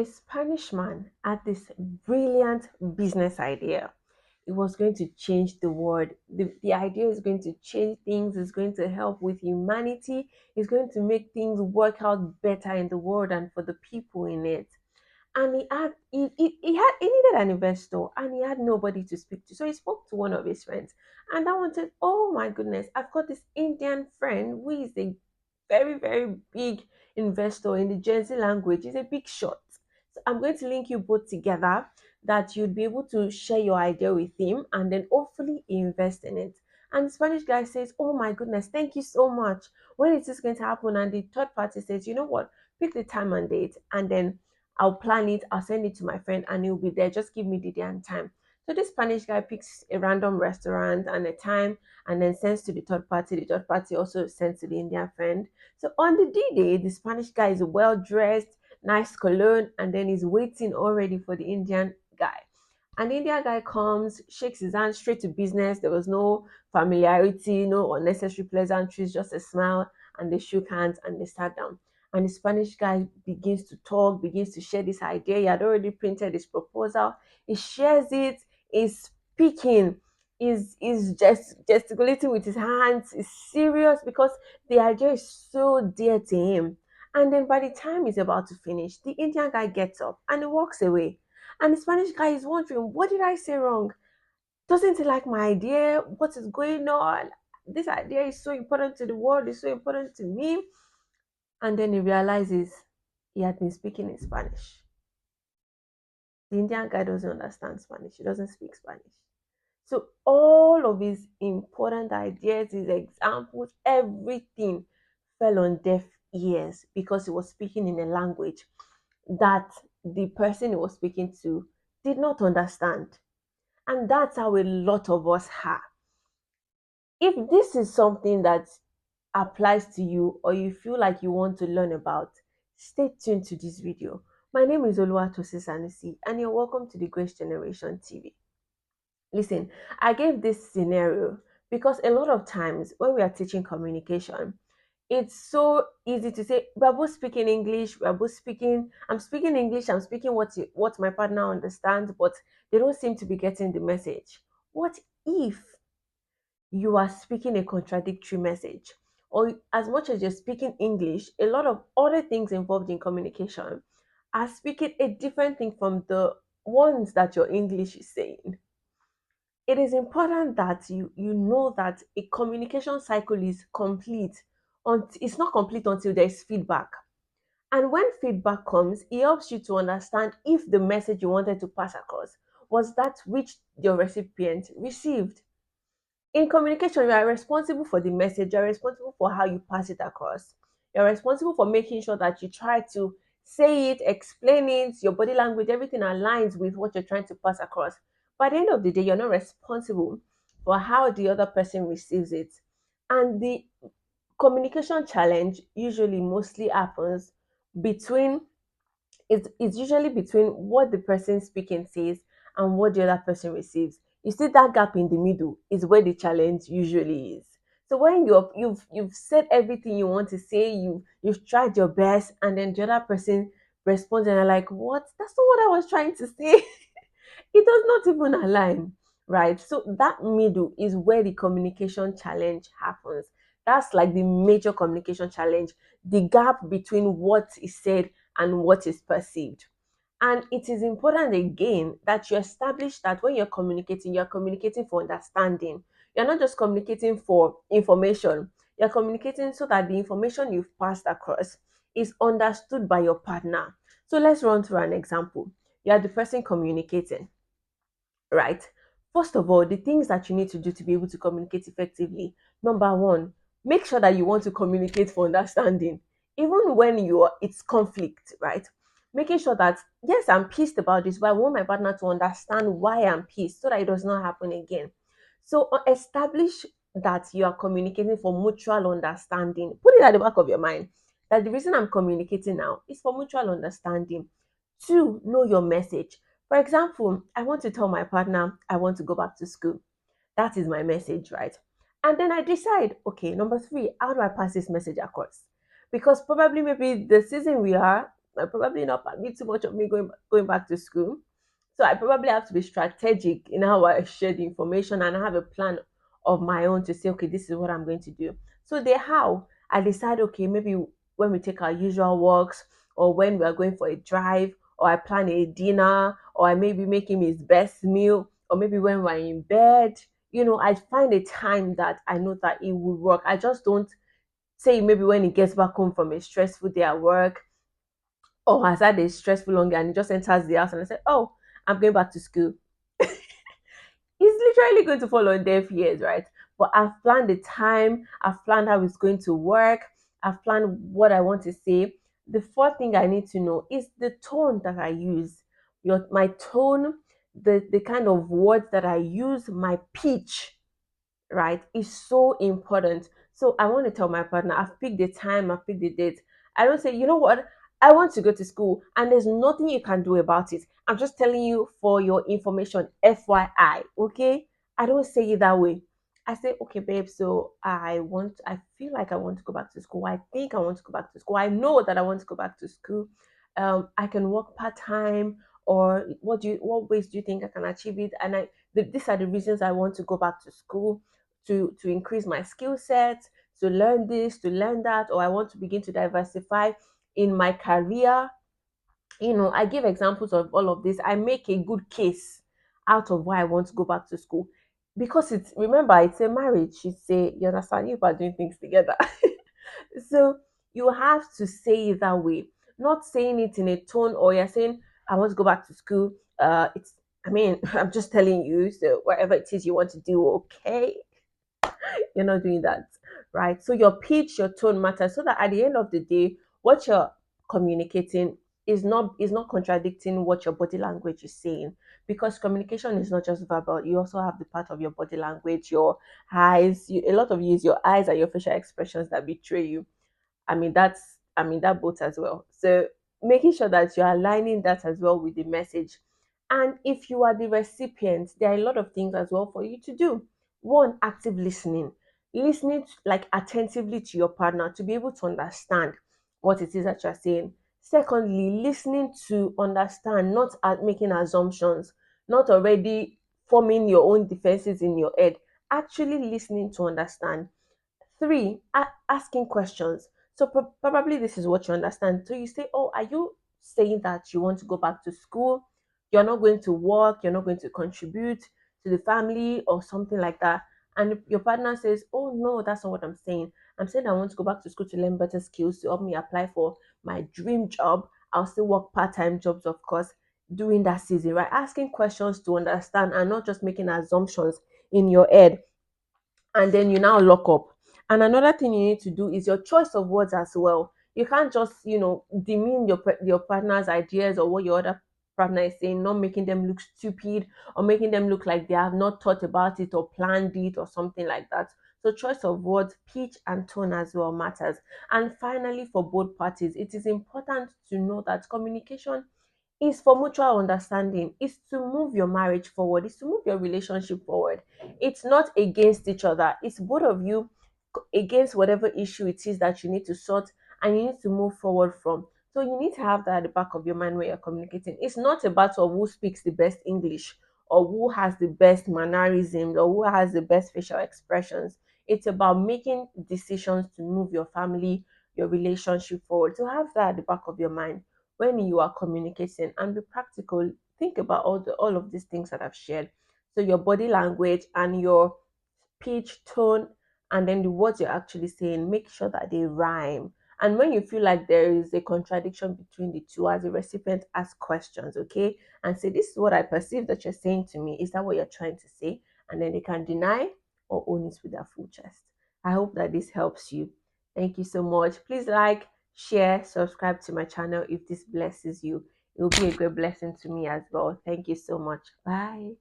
A Spanish man had this brilliant business idea. It was going to change the world. The idea is going to change things, it's going to help with humanity, it's going to make things work out better in the world and for the people in it. And he needed an investor and he had nobody to speak to. So he spoke to one of his friends. And that one said, oh my goodness, I've got this Indian friend who is a very, very big investor in the Gen Z language. He's a big shot. So I'm going to link you both together that you'd be able to share your idea with him and then hopefully invest in it. And the Spanish guy says, oh my goodness, thank you so much. When is this going to happen? And the third party says, you know what? Pick the time and date and then I'll plan it, I'll send it to my friend and he'll be there. Just give me the day and time. So this Spanish guy picks a random restaurant and a time and then sends to the third party. The third party also sends to the Indian friend. So on the D day, the Spanish guy is well dressed, nice cologne, and then he's waiting already for the Indian guy. And the Indian guy comes, shakes his hand straight to business. There was no familiarity, no unnecessary pleasantries, just a smile. And they shook hands and they sat down. And the Spanish guy begins to talk, begins to share this idea. He had already printed his proposal. He shares it, is speaking, is just gesticulating with his hands, is serious because the idea is so dear to him. And then by the time he's about to finish, the Indian guy gets up and he walks away. And the Spanish guy is wondering, what did I say wrong? Doesn't he like my idea? What is going on? This idea is so important to the world, it's so important to me. And then he realizes he had been speaking in Spanish. The Indian guy doesn't understand Spanish, he doesn't speak Spanish. So all of his important ideas, his examples, everything fell on deaf ears because he was speaking in a language that the person he was speaking to did not understand. And that's how a lot of us are. If this is something that applies to you or you feel like you want to learn about, stay tuned to this video. My name is Oluwatosi Sanusi and you're welcome to the Grace Generation TV. Listen, I gave this scenario because a lot of times when we are teaching communication, it's so easy to say we're both speaking English, we're both speaking, I'm speaking English, I'm speaking what my partner understands, but they don't seem to be getting the message. What if you are speaking a contradictory message? Or as much as you're speaking English, a lot of other things involved in communication are speaking a different thing from the ones that your English is saying. It is important that you know that a communication cycle is complete. It's not complete until there is feedback. And when feedback comes, it helps you to understand if the message you wanted to pass across was that which your recipient received. In communication, you are responsible for the message, you're responsible for how you pass it across. You're responsible for making sure that you try to say it, explain it, your body language, everything aligns with what you're trying to pass across. By the end of the day, you're not responsible for how the other person receives it. And the communication challenge usually mostly happens between it's usually between what the person speaking says and what the other person receives. You see that gap in the middle is where the challenge usually is. So when you've said everything you want to say, you've tried your best, and then the other person responds and they're like, "What? That's not what I was trying to say." It does not even align, right? So that middle is where the communication challenge happens. That's like the major communication challenge, the gap between what is said and what is perceived. And it is important again that you establish that when you're communicating for understanding. You're not just communicating for information. You're communicating so that the information you've passed across is understood by your partner. So let's run through an example. You are the person communicating, right? First of all, the things that you need to do to be able to communicate effectively. Number one, make sure that you want to communicate for understanding, even when it's conflict, right? Making sure that yes, I'm pissed about this, but I want my partner to understand why I'm pissed so that it does not happen again. So establish that you are communicating for mutual understanding. Put it at the back of your mind that the reason I'm communicating now is for mutual understanding. Two, know your message. For example, I want to tell my partner I want to go back to school. That is my message, right? And then I decide, okay, number three, how do I pass this message across? Because probably maybe the season we are, might probably not permit too much of me going back to school. So I probably have to be strategic in how I share the information and have a plan of my own to say, okay, this is what I'm going to do. So the how I decide, okay, maybe when we take our usual walks, or when we are going for a drive, or I plan a dinner, or I maybe make him his best meal, or maybe when we're in bed, I find a time that I know that it would work. I just don't say maybe when he gets back home from a stressful day at work, or has had a stressful long day, and he just enters the house and I say, oh, I'm going back to school. He's literally going to fall on deaf ears, right? But I've planned the time, I've planned how it's going to work, I've planned what I want to say. The fourth thing I need to know is the tone that I use. My tone, the kind of words that I use, my pitch, right, is so important. So I want to tell my partner, I've picked the time, I've picked the date. I don't say, you know what, I want to go to school and there's nothing you can do about it. I'm just telling you for your information, FYI, okay? I don't say it that way. I say, okay, babe, so I feel like I want to go back to school. I think I want to go back to school. I know that I want to go back to school. I can work part time, or what ways do you think I can achieve it? And these are the reasons I want to go back to school, to increase my skill set, to learn this, to learn that, or I want to begin to diversify in my career. I give examples of all of this. I make a good case out of why I want to go back to school. Because it's a marriage. You understand, you are doing things together. So you have to say it that way, not saying it in a tone, or you're saying, I want to go back to school. It's I mean, I'm just telling you, so whatever it is you want to do, okay, you're not doing that, right? So your pitch, your tone matters, so that at the end of the day, what you're communicating is not contradicting what your body language is saying. Because communication is not just verbal. You also have the part of your body language, your eyes. A lot of you use your eyes and your facial expressions that betray you. That both as well. So making sure that you're aligning that as well with the message. And if you are the recipient, there are a lot of things as well for you to do. One, active listening. Listening like attentively to your partner to be able to understand what it is that you're saying. Secondly, listening to understand, not making assumptions, not already forming your own defenses in your head. Actually listening to understand. Three, asking questions. So probably this is what you understand. So you say, oh, are you saying that you want to go back to school? You're not going to work, you're not going to contribute to the family or something like that. And if your partner says, oh, no, that's not what I'm saying. I'm saying I want to go back to school to learn better skills to help me apply for my dream job. I'll still work part time jobs, of course, during that season, right? Asking questions to understand and not just making assumptions in your head, and then you now lock up. And another thing you need to do is your choice of words as well. You can't just, demean your partner's ideas or what your other partner is saying, not making them look stupid or making them look like they have not thought about it or planned it or something like that. So choice of words, pitch and tone as well matters. And finally, for both parties, it is important to know that communication is for mutual understanding. It's to move your marriage forward. It's to move your relationship forward. It's not against each other. It's both of you against whatever issue it is that you need to sort and you need to move forward from. So you need to have that at the back of your mind when you're communicating. It's not a battle of who speaks the best English or who has the best mannerisms or who has the best facial expressions. It's about making decisions to move your family, your relationship forward. So have that at the back of your mind when you are communicating, and be practical. Think about all of these things that I've shared. So your body language and your pitch, tone, and then the words you're actually saying, make sure that they rhyme. And when you feel like there is a contradiction between the two, as a recipient, ask questions, okay? And say, this is what I perceive that you're saying to me. Is that what you're trying to say? And then they can deny or own it with their full chest. I hope that this helps you. Thank you so much. Please like, share, subscribe to my channel if this blesses you. It will be a great blessing to me as well. Thank you so much. Bye.